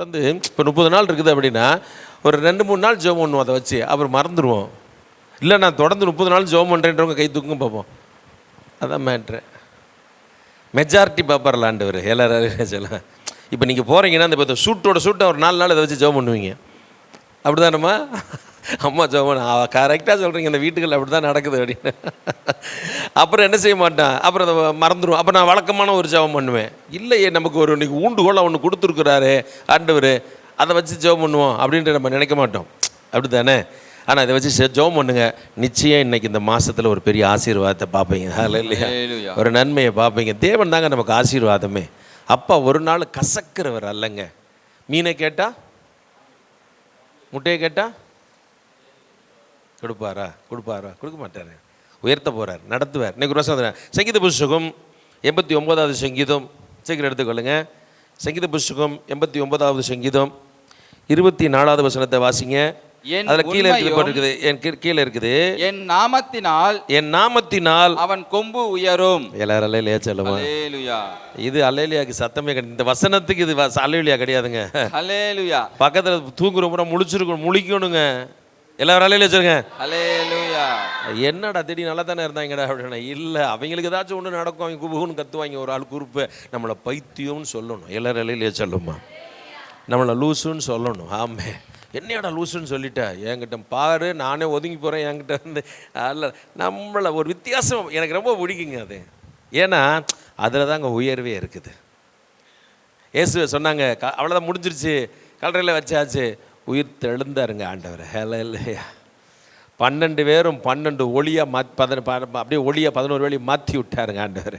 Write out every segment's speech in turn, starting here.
தொடர்ந்து இப்போ 30 நாள் இருக்குது அப்படின்னா ஒரு 2-3 நாள் ஜெபம் பண்ணுவோம், அதை வச்சு அப்புறம் மறந்துடுவோம். இல்லை நான் தொடர்ந்து 30 நாள் ஜெபம் பண்ணுறேன்றவங்க கை தூக்கும் பார்ப்போம். அதான் மேட்ரு. மெஜாரிட்டி பார்ப்பார்ல ஆண்டவர் எல்லாரும் சொல்லலாம். இப்போ நீங்கள் போகிறீங்கன்னா இந்த இப்போ சூட்டை ஒரு 4 நாள் அதை வச்சு ஜெபம் பண்ணுவீங்க. அப்படி தானம்மா அம்மா ஜெபம் கரெக்டாக சொல்கிறீங்க, இந்த வீட்டுகள் அப்படி தான் நடக்குது அப்படின்னு. அப்புறம் என்ன செய்ய மாட்டேன், அப்புறம் அதை மறந்துடுவோம். அப்போ நான் வழக்கமான ஒரு ஜெபம் பண்ணுவேன். இல்லையே, நமக்கு ஒரு இன்றைக்கி ஊண்டுகோலை ஒன்று கொடுத்துருக்குறாரு ஆண்டவர், அதை வச்சு ஜெபம் பண்ணுவோம் அப்படின்ட்டு நம்ம நினைக்க மாட்டோம். அப்படி தானே? ஆனால் இதை வச்சு ஜெபம் பண்ணுங்க, நிச்சயம் இன்றைக்கி இந்த மாதத்தில் ஒரு பெரிய ஆசீர்வாதத்தை பார்ப்பீங்க. இல்லையா? ஒரு நன்மையை பார்ப்பீங்க. தேவன் தாங்க நமக்கு ஆசீர்வாதமே. அப்பா ஒரு நாள் கசக்கிறவர் அல்லங்க. மீனை கேட்டால், முட்டையை கேட்டால் கொடுப்பாரா? கொடுக்க மாட்டார். உயர்த்த போகிறார், நடத்துவார். இன்னைக்கு ஒரு வருஷம் சங்கீத புஸ்தகம் 89வது சங்கீதம் சீக்கிரம் எடுத்துக்கொள்ளுங்க. சங்கீத புஸ்தகம் 89வது சங்கீதம் 24வது வசனத்தை வாசிங்க. அதில் கீழே போட்டிருக்குது, கீழே இருக்குது, என் நாமத்தினால் அவன் கொம்பு உயரும். எல்லாரும் அல்லேலூயா சொல்லுமா? இது அல்லேலூயாக்கு சத்தமே கிடையாது. இந்த வசனத்துக்கு இது அல்லேலூயா கிடையாதுங்க. அல்லேலூயா. பக்கத்தில் தூங்குற முழிக்கணுங்க. எல்லாரும் அல்லேலூயா சொல்லுங்க. அல்லேலூயா. என்னடா திடீர் நல்லா தானே இருந்தாங்கடா அப்படின்னா, இல்லை அவங்களுக்கு ஏதாச்சும் ஒன்று நடக்கும், அவங்க குபுகுன்னு கத்துவாங்க. ஒரு ஆள் குறுப்பு நம்மளை பைத்தியம்னு சொல்லணும். எல்லாரும் அல்லேலூயா சொல்லுமா? நம்மளை லூசுன்னு சொல்லணும். ஆமே, என்னையாடா லூசுன்னு சொல்லிட்டேன், என்கிட்ட பாரு, நானே ஒதுங்கி போகிறேன், என்கிட்ட வந்து அல்ல. நம்மளை ஒரு வித்தியாசம் எனக்கு ரொம்ப பிடிக்குங்க அது. ஏன்னா அதில் தாங்க உயர்வே இருக்குது. இயேசு சொன்னாங்க, அவ்வளோதான் முடிஞ்சிருச்சு, கல்லறையில் வச்சாச்சு, உயிர் தெழுந்தாருங்க ஆண்டவர். ஹல்லேலூயா. 12 பேரும் 12 ஒளியாக அப்படியே ஒளியாக 11 வேலையும் மாற்றி விட்டாருங்க ஆண்டவர்.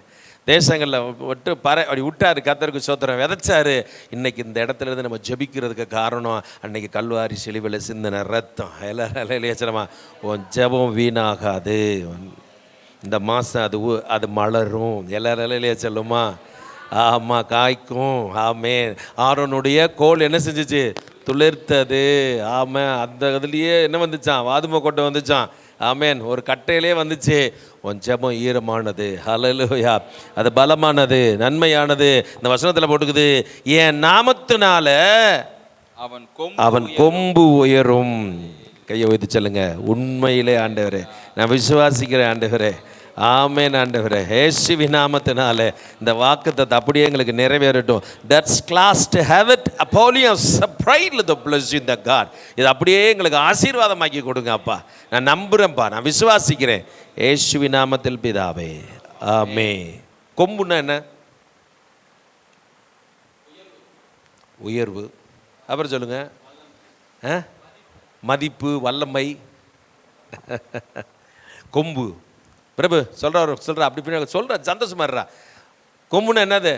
தேசங்களில் விட்டு அப்படி விட்டார். கர்த்தருக்கு ஸ்தோத்திரம். விதைச்சாரு. இன்றைக்கி இந்த இடத்துல இருந்து நம்ம ஜெபிக்கிறதுக்கு காரணம் அன்னைக்கு கல்வாரி சிலுவையில் சிந்தின ரத்தம். எல்லாரும் இல்லையாச்சனமா? உன் ஜெபம் வீணாகாது, இந்த மாதம் அது மலரும். எல்லாரும் இல்லையா சொல்லுமா? ஆமாம், காய்க்கும். ஆமே, ஆரோனுடைய கோல் என்ன செஞ்சிச்சு? துளிர்த்தது. ஆமாம், அந்த இதுலேயே என்ன வந்துச்சான்? வாதுமை கொட்டை வந்துச்சான். ஆமேன், ஒரு கட்டையிலே வந்துச்சு. உன் ஜெபம் ஈரமானது. ஹல்லேலூயா. அது பலமானது, நன்மையானது. இந்த வசனத்தில் போட்டுக்குது, என் நாமத்தினால அவன் கொம்பு உயரும். கையை வைத்து சொல்லுங்க, உண்மையிலே ஆண்டவரே நான் விசுவாசிக்கிறேன் ஆண்டவரே. ஆமேன் ஆண்டவரே. இயேசுவின் நாமத்தினால இந்த வாக்குத்தத்தம் அப்படியே எங்களுக்கு நிறைவேறட்டும். That's class to have it upon you, surprise the blessing the God. இது அப்படியே எங்களுக்கு ஆசீர்வாதமாக்கி கொடுங்க அப்பா. நான் நம்புகிறேன்ப்பா, நான் விசுவாசிக்கிறேன். இயேசுவின் நாமத்தில் பிதாவே, ஆமென். கொம்புன்னா என்ன? உயர்வு. அப்புறம் சொல்லுங்க, மதிப்பு, வல்லமை. கொம்பு பிரபு சொல்கிறா அப்படி சொல்கிற சந்தோஷமா இருறா. கொம்புன்னா என்னது?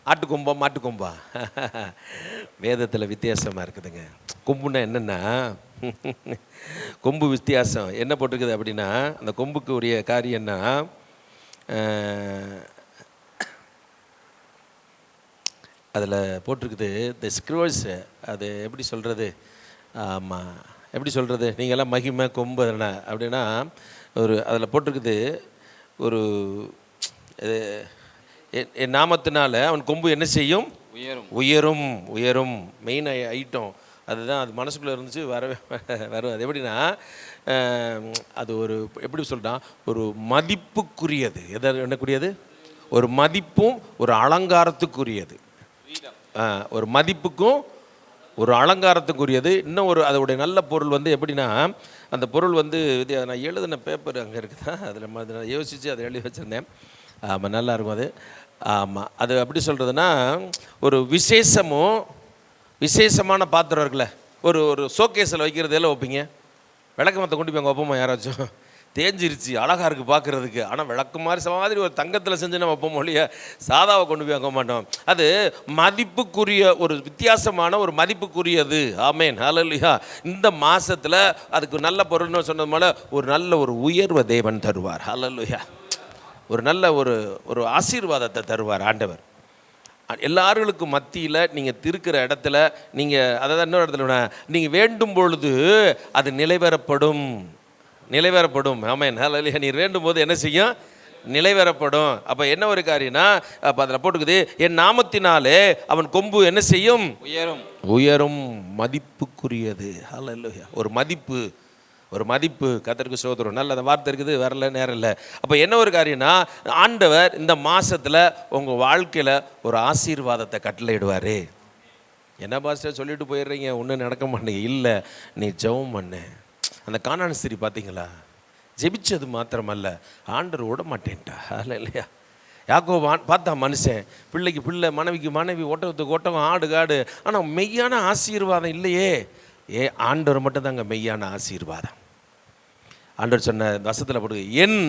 ஆட்டுக்கொம்பா மாட்டுக்கொம்பா? வேதத்தில் வித்தியாசமாக இருக்குதுங்க. கொம்புன்னா என்னென்னா, கொம்பு வித்தியாசம் என்ன போட்டிருக்குது அப்படின்னா, அந்த கொம்புக்கு உரிய காரியம் என்ன, அதில் போட்டிருக்குது த ஸ்க்ரோல்ஸ். அது எப்படி சொல்கிறது? ஆமாம், எப்படி சொல்கிறது? நீங்கள்லாம் மகிமை கொம்பு என்ன அப்படின்னா, ஒரு அதில் போட்டிருக்குது, ஒரு என் நாமத்தினால அவன் கொம்பு என்ன செய்யும்? உயரும். உயரும் மெயின் ஐட்டம் அதுதான். அது மனசுக்குள்ளே இருந்துச்சு, வரும். அது எப்படின்னா, அது ஒரு எப்படி சொல்கிறான், ஒரு மதிப்புக்குரியது. என்னக்கூடியது? ஒரு மதிப்பும் ஒரு அலங்காரத்துக்குரியது. ஒரு மதிப்புக்கும் ஒரு அலங்காரத்துக்குரியது. இன்னும் ஒரு அதோடைய நல்ல பொருள் வந்து எப்படின்னா, அந்த பொருள் வந்து நான் எழுதின பேப்பர் அங்கே இருக்குதா, அதில் நான் யோசித்து அதை எழுதி வச்சுருந்தேன். ஆமாம், நல்லா இருக்கும் அது. ஆமாம், அது எப்படி சொல்கிறதுனா, ஒரு விசேஷமான பாத்திரம் இருக்குல்ல, ஒரு ஷோகேஸில் வைக்கிறது எல்லாம் வைப்பீங்க. விளக்கு மற்ற கொண்டு போய் அங்கே வைப்போமா? யாராச்சும் தேஞ்சிருச்சு, அழகாக இருக்குது பார்க்குறதுக்கு, ஆனால் விளக்கு மாதிரி ஒரு தங்கத்தில் செஞ்சு நம்ம வைப்போம் ஒழிய சாதாவை கொண்டு போய் வைக்க மாட்டோம். அது மதிப்புக்குரிய ஒரு வித்தியாசமான ஒரு மதிப்புக்குரியது. ஆமேன், ஹல்லேலூயா. இந்த மாதத்தில் அதுக்கு நல்ல பொருள்னு சொன்னது போல ஒரு நல்ல ஒரு உயர்வை தேவன் தருவார். ஹல்லேலூயா. ஒரு நல்ல ஒரு ஆசீர்வாதத்தை தருவார் ஆண்டவர். எல்லாருக்கும் மத்தியில் நீங்கள் இருக்கிற இடத்துல நீங்கள் அதை இன்னொரு இடத்துல நீங்கள் வேண்டும் பொழுது அது நிறைவேறப்படும். ஆமென், ஹல்லேலூயா. நீ வேண்டும் போது என்ன செய்யும்? நிலைவரப்படும். அப்போ என்ன ஒரு காரியம்னா, அப்போ அதில் போட்டுக்குது, என் நாமத்தினாலே அவன் கொம்பு என்ன செய்யும்? உயரும். உயரும். மதிப்புக்குரியது. ஹல்லேலூயா. ஒரு மதிப்பு, ஒரு மதிப்பு. கர்த்தருக்கு ஸ்தோத்திரம். நல்ல அந்த வார்த்தை இருக்குது, வரல நேரம் இல்லை. அப்போ என்ன ஒரு காரியம்னா, ஆண்டவர் இந்த மாதத்தில் உங்கள் வாழ்க்கையில் ஒரு ஆசீர்வாதத்தை கட்டளையிடுவார். என்ன பாஸ்டர் சொல்லிட்டு போயிடுறீங்க, ஒன்றும் நடக்க மாட்டேங்க. இல்லை, நீ ஜெபம் பண்ணு. அந்த கானான் ஸ்திரீ பார்த்தீங்களா, ஜெபிச்சது மாத்திரமல்ல, ஆண்டவர் விட மாட்டேன்ட்டா. அதில் இல்லையா, யாக்கோபு பார்த்தா மனுஷன், பிள்ளைக்கு பிள்ளை, மனைவிக்கு மனைவி, ஒட்டகத்துக்கு ஒட்டகம், ஆடு காடு, ஆனால் மெய்யான ஆசீர்வாதம் இல்லையே. ஆண்டவர் மட்டும்தாங்க மெய்யான ஆசீர்வாதம். ஆண்டவர் சொன்ன வசத்தில் போடு, என்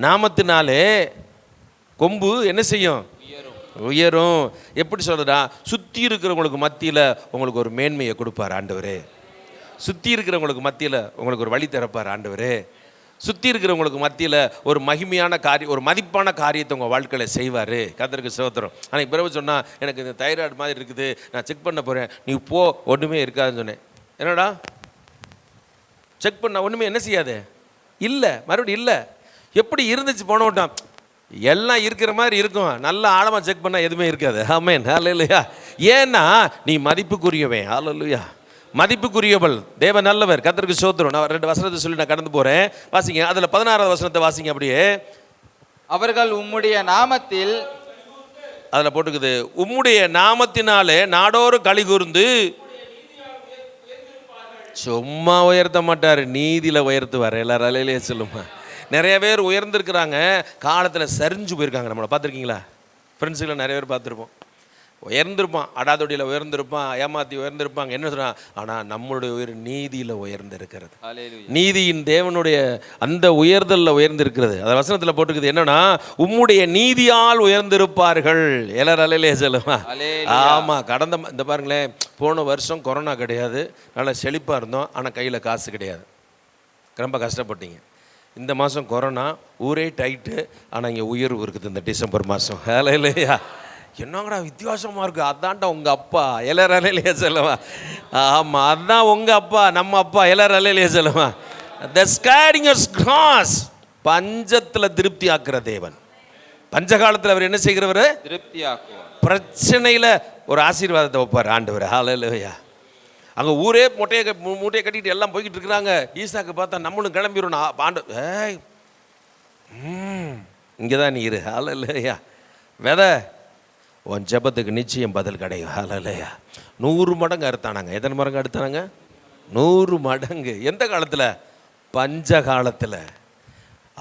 நாமத்தினாலே கொம்பு என்ன செய்யும்? உயரும். எப்படி சொல்றா, சுற்றி இருக்கிறவங்களுக்கு மத்தியில் உங்களுக்கு ஒரு மேன்மையை கொடுப்பார் ஆண்டவர். சுற்றி இருக்கிறவங்களுக்கு மத்தியில் உங்களுக்கு ஒரு வழி திறப்பார் ஆண்டவர். சுற்றி இருக்கிறவங்களுக்கு மத்தியில் ஒரு மகிமையான காரியம், ஒரு மதிப்பான காரியத்தை உங்கள் வாழ்க்கையில் செய்வார். கர்த்தருக்கு ஸ்தோத்திரம். ஆனால் பிறகு சொன்னால், எனக்கு இந்த தைராய்டு மாதிரி இருக்குது, நான் செக் பண்ண போகிறேன், நீ போ, ஒன்றுமே இருக்காதுன்னு சொன்னேன். என்னடா செக் பண்ண ஒன்றுமே என்ன செய்யாது? இல்லை, மறுபடியும் இல்லை. எப்படி இருந்துச்சு போன விட்டான்? எல்லாம் இருக்கிற மாதிரி இருக்கும், நல்லா ஆழமாக செக் பண்ணால் எதுவுமே இருக்காது. ஆமென். ஹல்லேலூயா. ஏன்னா நீ மதிப்புக்குரியவன். ஹல்லேலூயா. மதிப்புக்குரியவள். தேவன் நல்லவர். கர்த்தருக்கு ஸ்தோத்திரம். நான் 2 வசனத்தை சொல்லி நான் கடந்து போகிறேன். வாசிங்க, அதில் 16வது வசனத்தை வாசிங்க. அப்படியே, அவர்கள் உம்முடைய நாமத்தில், அதில் போட்டுக்குது, உம்முடைய நாமத்தினாலே நாடோறு களி கூர்ந்து. சும்மா உயர்த்த மாட்டார், நீதியில் உயர்த்துவார். எல்லாரும் அலையிலேயே சொல்லுமா. நிறைய பேர் உயர்ந்திருக்கிறாங்க, காலத்தில் சரிஞ்சு போயிருக்காங்க. நம்மளை பார்த்துருக்கீங்களா? ஃப்ரெண்ட்ஸுகளை நிறைய பேர் பார்த்துருப்போம். உயர்ந்திருப்பான், அடாதொடியில் உயர்ந்திருப்பான், ஏமாற்றி உயர்ந்திருப்பாங்க. என்ன சொல்கிறான்? ஆனால் நம்மளுடைய உயர் நீதியில் உயர்ந்திருக்கிறது. நீதியின் தேவனுடைய அந்த உயர்தலில் உயர்ந்திருக்கிறது. அந்த வசனத்தில் போட்டுக்குது என்னன்னா, உம்முடைய நீதியால் உயர்ந்திருப்பார்கள். எல்லாரும் அலையிலேயே சொல்லுமா. ஆமாம். கடந்த இந்த பாருங்களேன், போன வருஷம் கொரோனா கிடையாது, நல்லா செழிப்பாக இருந்தோம், ஆனால் கையில் காசு கிடையாது, ரொம்ப கஷ்டப்பட்டீங்க. இந்த மாதம் கொரோனா, ஊரே டைட்டு, ஆனால் இங்கே உயர்வு இருக்குது இந்த டிசம்பர் மாதம். இல்லையா? என்னங்கடா வித்தியாசமாக இருக்குது. அதான்டா உங்கள் அப்பா. எல்லாரும் அலையிலேயே சொல்லுவா. ஆமாம், அதுதான் உங்கள் அப்பா, நம்ம அப்பா. எல்லாரும் அலையிலேயே சொல்லுவா. த ஸ்கேரிங் அஸ் கிராஸ். பஞ்சத்தில் திருப்தி ஆக்குற தேவன். பஞ்ச காலத்தில் அவர் என்ன செய்கிறவர்? திருப்தி ஆக்குவார். பிரச்சனையில் ஒரு ஆசீர்வாதத்தை வைப்பார் ஆண்டவர். ஹல்லேலூயா. அங்கே ஊரே மூட்டையை கட்டிட்டு எல்லாம் போய்கிட்டு இருக்கிறாங்க. ஈசாக்கு பார்த்தா நம்மளும் கிளம்பிடும். ஆண்டு, ஏய் இங்கே தான் நீ இரு. ஹல்லேலூயா. விதை, உன் ஜெபத்துக்கு நிச்சயம் பதில் கிடைக்கும். ஹல்லேலூயா. 100 மடங்கு அறுத்தானாங்க. எத்தனை மடங்கு அறுத்தானாங்க? 100 மடங்கு. எந்த காலத்தில்? பஞ்ச காலத்தில்.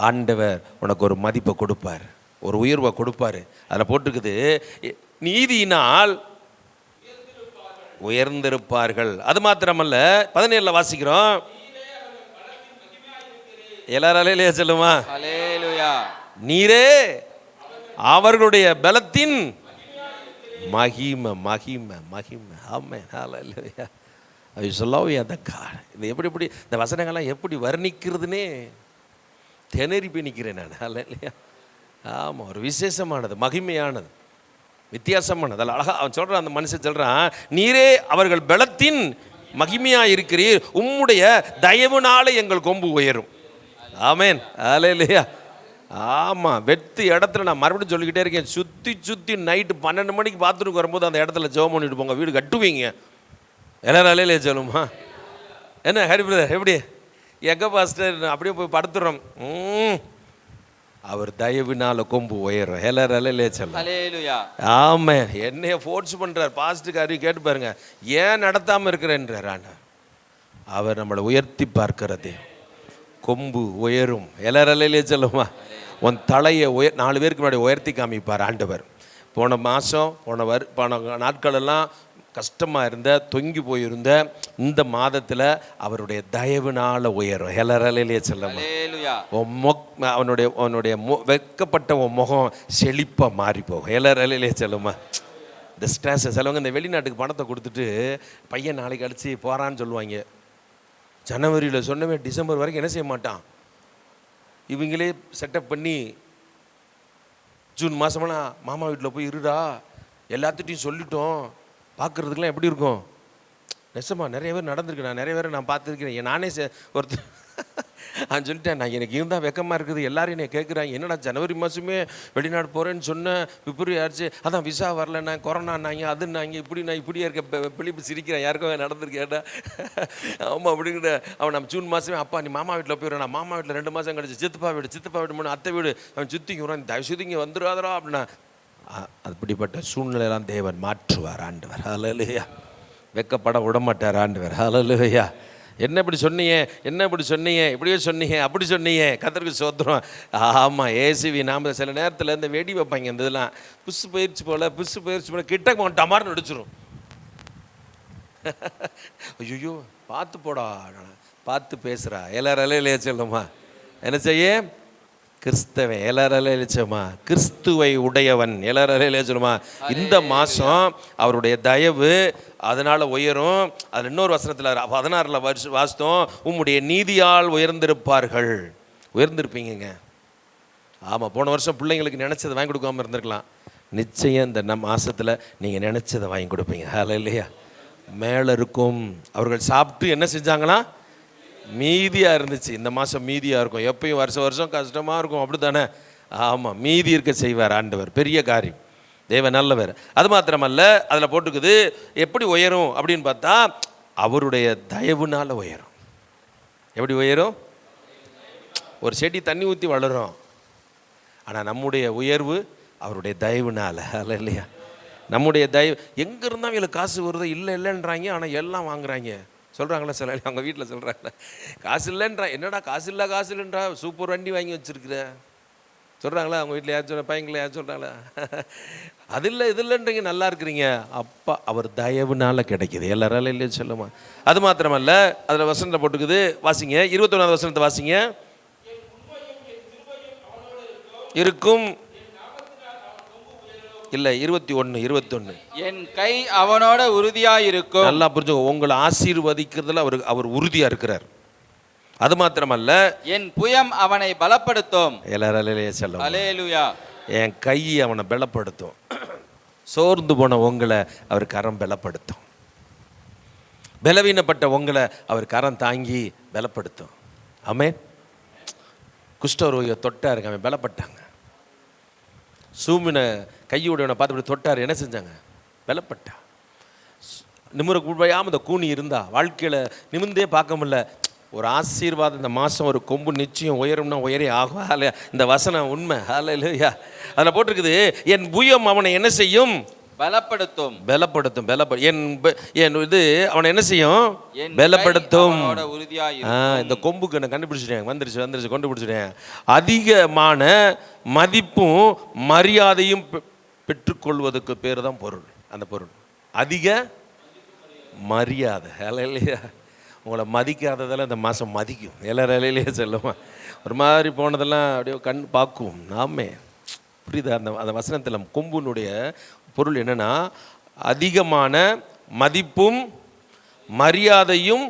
ஆண்டவர் உனக்கு ஒரு மதிப்பை கொடுப்பார், ஒரு உயர்வை கொடுப்பார். அதில் போட்டிருக்குது, நீதியினால் உயர்ந்திருப்பார்கள். அது மாத்திரமல்ல, 17 வாசிக்கிறோம். எல்லாராலே சொல்லுமா. நீரே அவர்களுடைய பலத்தின் மகிமை. மகிமை, மகிமை. Amen. Hallelujah. I love the God. இது எப்படி இந்த வசனங்கள்லாம் எப்படி வர்ணிக்கிறதுனே திணறி போய் நிற்கிறேன் நான். ஹல்லேலூயா. ஆமாம், ஒரு விசேஷமானது, மகிமையானது, வித்தியாசமானது. அதில் அழகா அவன் சொல்கிறான், அந்த மனுஷன் சொல்கிறான், நீரே அவர்கள் பலத்தின் மகிமையாக இருக்கிறீர், உம்முடைய தயவுனால எங்கள் கொம்பு உயரும். ஆமென். ஹல்லேலூயா. ஆமாம், வெத்து இடத்துல நான் மறுபடியும் சொல்லிக்கிட்டே இருக்கேன், சுற்றி நைட்டு 12 மணிக்கு பாத்ரூமுக்கு வரும்போது அந்த இடத்துல ஜெபம் பண்ணிட்டு போங்க, வீடு கட்டுவீங்க. எல்லாரும் அலையிலே சொல்லுமா. என்ன ஹரி பிரதர், எப்படி எங்கே பாஸ்டர்? அப்படியே போய் படுத்துறோம். அவர் தயவினால கொம்பு உயரும். எல்லாரும் அலையிலே சொல்லும். ஆமாம். என்னைய ஃபோர்ஸ் பண்ணுறார் பாஸ்ட்டுக்கு. அறிவு கேட்டு பாருங்க, ஏன் நடத்தாமல் இருக்கிறேன்றார் ஆண்டவர். அவர் நம்மளை உயர்த்தி பார்க்கறது. கொம்பு உயரும். எல்லாரும் அலையிலே சொல்லுமா. உன் தலையை 4 பேருக்கு முன்னாடி உயர்த்தி காமிப்பார் ஆண்டவர். போன மாதம் போன நாட்களெல்லாம் கஷ்டமாக இருந்த, தொங்கி போயிருந்த இந்த மாதத்தில் அவருடைய தயவுனால உயரும். எல்லாராலேயே சொல்லுமா. அவனுடைய வெட்கப்பட்ட உன் முகம் செழிப்பாக மாறி போகும். எல்லாராலேயே சொல்லுமா. இந்த ஸ்ட்ரெஸ் சிலவங்க இந்த வெளிநாட்டுக்கு பணத்தை கொடுத்துட்டு பையன் நாளைக்கு அடித்து போகிறான்னு சொல்லுவாங்க. ஜனவரியில் சொன்னவன் டிசம்பர் வரைக்கும் என்ன செய்ய மாட்டான். இவங்களே செட்டப் பண்ணி ஜூன் மாதமெல்லாம் மாமா வீட்டில் போய் இருடா, எல்லாத்துட்டையும் சொல்லிட்டோம், பார்க்குறதுக்கெலாம் எப்படி இருக்கும். நெசமா நிறைய பேர் நடந்திருக்கு. நான் நிறைய பேர் நான் பார்த்துருக்கிறேன். நானே ஒருத்தர் நான் சொல்லிட்டேன், நான் எனக்கு இருந்தால் வெக்கமாக இருக்குது, எல்லாரும் என்னை கேட்குறாங்க, என்னடா ஜனவரி மாதமே வெளிநாடு போகிறேன்னு சொன்னேன், பிப்ரவரி ஆச்சு, அதான் விசா வரலண்ணா, கொரோனான்னாங்க, அதுன்னாங்க, இப்படி நான் இப்படியே இருக்க பிள்ளைப்பு சிரிக்கிறேன், யாருக்கும் நடந்திருக்கேட்டா. ஆமாம் அப்படிங்கிற அவன் நம்ம ஜூன் மாதமே, அப்பா நீ மாமா வீட்டில் போயிடுறேன், நான் மாமா வீட்டில் 2 மாதம் கிடச்சி, சித்தப்பா வீடு மூணு அத்தை வீடு, அவன் சுற்றிங்க வரான், தயவுசெய்து இங்கே வந்துடாதரா அப்படின்னா. அப்படிப்பட்ட சூழ்நிலையெல்லாம் தேவன் மாற்றுவார் ஆண்டவர். ஹல்லேலூயா. வெக்கப்பட விடமாட்டார் ஆண்டவர். ஹல்லேலூயா. என்ன இப்படி சொன்னீங்க, என்ன இப்படி சொன்னீங்க, இப்படியே சொன்னீங்க, அப்படி சொன்னீங்க, கர்த்தருக்கு ஸ்தோத்திரம். ஆமாம், ஏசுவி நாம் சில நேரத்தில் இந்த வெடி வைப்பாங்க, இந்த இதெல்லாம் புஷ் பயிற்சி போல் கிட்ட டமார்னு நடிச்சிடும். ஐயோ பார்த்து போடா, பார்த்து பேசுகிறா, எல்லாரும் இல்லையா சொல்லுமா, என்ன செய்ய கிறிஸ்தவன், எல்லாரும் இல்லைச்சம்மா, கிறிஸ்துவை உடையவன், எல்லாரும் இல்லையா சொல்லுமா. இந்த மாதம் அவருடைய தயவு அதனால் உயரும். அது இன்னொரு வசனத்தில் 16 வாசித்தோம், உம்முடைய நீதியால் உயர்ந்திருப்பார்கள். உயர்ந்திருப்பீங்க. ஆமாம், போன வருஷம் பிள்ளைங்களுக்கு நினச்சதை வாங்கி கொடுக்காமல் இருந்திருக்கலாம். நிச்சயம் இந்த மாதத்தில் நீங்கள் நினச்சதை வாங்கி கொடுப்பீங்க. ஹல்லேலூயா. மேலே இருக்கும். அவர்கள் சாப்பிட்டு என்ன செஞ்சாங்களா, மீதியாக இருந்துச்சு. இந்த மாதம் மீதியாக இருக்கும். எப்பயும் வருஷம் கஷ்டமாக இருக்கும், அப்படி தானே. ஆமாம், மீதி இருக்க செய்வார் ஆண்டவர். பெரிய காரியம். தேவன் நல்லவர். அது மாத்திரமல்ல, அதில் போட்டுக்குது எப்படி உயரும் அப்படின்னு பார்த்தா, அவருடைய தயவுனால் உயரும். எப்படி உயரும்? ஒரு செடி தண்ணி ஊற்றி வளரும், ஆனால் நம்முடைய உயர்வு அவருடைய தயவுனால். அல்ல இல்லையா? நம்முடைய தயவு எங்கே இருந்தால் இவங்களுக்கு காசு வருதோ இல்லைன்றாங்க, ஆனால் எல்லாம் வாங்குறாங்க. சொல்கிறாங்களா சில அவங்க வீட்டில் சொல்கிறாங்களே, காசு இல்லைன்றா, என்னடா காசு இல்லைன்றா, சூப்பர் வண்டி வாங்கி வச்சுருக்குற சொல்கிறாங்களா அவங்க வீட்டில், யார் சொல்ல பையங்களை யார் சொல்கிறாங்களா, அது இல்லை இது இல்லைன்றீங்க, நல்லா இருக்கிறீங்க. அப்பா அவர் தயவுனால கிடைக்கிது. எல்லாராலும் இல்லையா சொல்லுமா. அது மாத்திரமல்ல, அதில் வசனத்தை போட்டுக்குது, வாசிங்க 21வது வசனத்தை வாசிங்க. இருக்கும் இல்லை 21 என் கை அவனோட உறுதியாக இருக்கும். நல்லா புரிஞ்சுக்கோ, உங்களை ஆசீர்வதிக்கிறதுல அவர் உறுதியாக இருக்கிறார். அது மாத்திரமல்ல, என் புயம் அவனை பலப்படுத்தும். எல்லாராலும் சொல்லுங்க அல்லேலூயா. என் கை அவனை பலப்படுத்தும். சோர்ந்து போன உங்களை அவர் கரம் பலப்படுத்தும். பலவீனப்பட்ட உங்களை அவர் கரம் தாங்கி பலப்படுத்தும். ஆமென். குஷ்டரோகியை தொட்டாருங்க, அவன் பலப்பட்டாங்க. சூமின கையுடையவனை பார்த்து இப்படி தொட்டார், என்ன செஞ்சாங்க, பலப்பட்டா. நிமிர கூடாமல் இந்த கூனி இருந்தா வாழ்க்கையில் நிமிர்ந்தே பார்க்க முடியல. ஒரு ஆசீர்வாதம் இந்த மாதம், ஒரு கொம்பு நிச்சயம் உயரும்னா உயரே ஆகும். இந்த வசனம் உண்மை. ஹல்லேலூயா. அதில் போட்டிருக்குது, என் புயம் அவனை என்ன செய்யும், பலப்படுத்தும். என் இது அவனை என்ன செய்யும், பலப்படுத்தும். இந்த கொம்புக்கு என்ன கண்டுபிடிச்சிட்டேன், வந்துருச்சு கண்டுபிடிச்சிட்டேன். அதிகமான மதிப்பும் மரியாதையும் பெற்றுக்கொள்வதற்கு பேர் தான் பொருள். அந்த பொருள் அதிக மரியாதை. இல்லையா? உங்களை மதிக்காததெல்லாம் இந்த மாதம் மதிக்கும். எல்லாரும் இலையிலேயே சொல்லுமா. ஒரு மாதிரி போனதெல்லாம் அப்படியே கண் பார்க்கும். நாமே புரியுதா? அந்த வசனத்தில் கொம்புனுடைய பொருள் என்னன்னா, அதிகமான மதிப்பும் மரியாதையும்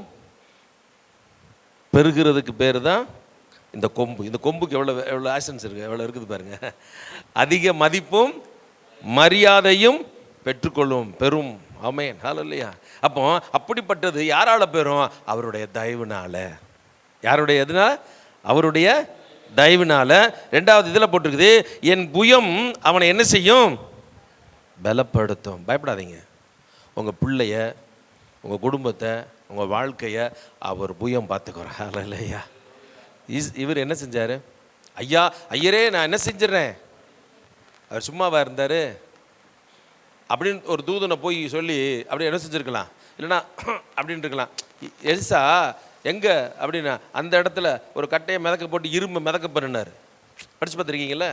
பெறுகிறதுக்கு பேர் தான் இந்த கொம்பு. இந்த கொம்புக்கு எவ்வளோ ஆக்ஷன்ஸ் இருக்குது, எவ்வளோ இருக்குது பாருங்க. அதிக மதிப்பும் மரியாதையும் பெற்றுக்கொள்ளும் பெரும். ஆமென். ஹல்லேலூயா. அப்போ அப்படிப்பட்டது யாரால பெறும், அவருடைய தயவுனால. யாருடைய எதுனா, அவருடைய தயவுனால. 2வது இதில் போட்டிருக்குது, என் புயம் அவனை என்ன செய்யும், பலப்படுத்தும். பயப்படாதீங்க. உங்கள் பிள்ளைய, உங்கள் குடும்பத்தை, உங்கள் வாழ்க்கையை அவர் புயம் பார்த்துக்கிறோம். ஹல்லேலூயா. இவர் என்ன செஞ்சார், ஐயரே நான் என்ன செஞ்சிடறேன், அவர் சும்மாவா இருந்தார் அப்படின்னு ஒரு தூதனை போய் சொல்லி அப்படி என்ன செஞ்சுருக்கலாம், இல்லைன்னா அப்படின்னு இருக்கலாம். எலிசா எங்கே அப்படின்னா, அந்த இடத்துல ஒரு கட்டையை மிதக்க போட்டு இரும்பு மிதக்க பண்ணினார். படித்து பார்த்துருக்கீங்கள,